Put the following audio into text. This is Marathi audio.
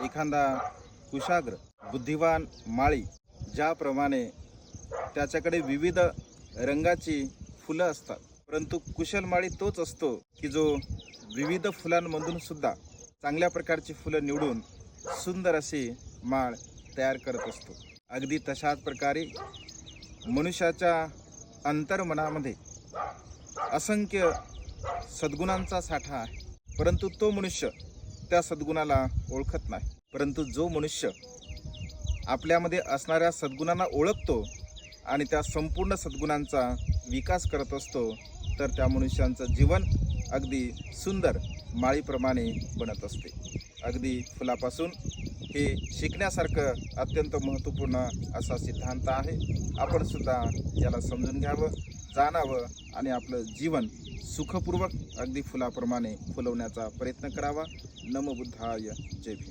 एखादा कुशाग्र बुद्धिवान माळी ज्याप्रमाणे त्याच्याकडे विविध रंगाची फुलं असतात, परंतु कुशल माळी तोच असतो की जो विविध फुलांमधून सुद्धा चांगल्या प्रकारची फुलं निवडून सुंदर अशी माळ तयार करत असतो. अगदी तशाच प्रकारे मनुष्याच्या अंतर्मनामध्ये असंख्य सद्गुणांचा साठा आहे, परंतु तो मनुष्य त्या सद्गुणाला ओळखत नाही. परंतु जो मनुष्य आपल्यामध्ये असणाऱ्या सद्गुणांना ओळखतो आणि त्या संपूर्ण सद्गुणांचा विकास करत असतो, तर त्या मनुष्यांचं जीवन अगदी सुंदर माळीप्रमाणे बनत असते. अगदी फुलापासून हे शिकण्यासारखं अत्यंत महत्त्वपूर्ण असा सिद्धांत आहे. आपण सुद्धा याला समजून घ्यावं, जाणावं आणि आपलं जीवन सुखपूर्वक अगदी फुलाप्रमाणे फुलवण्याचा प्रयत्न करावा. नमो बुद्धाय. जय भीम.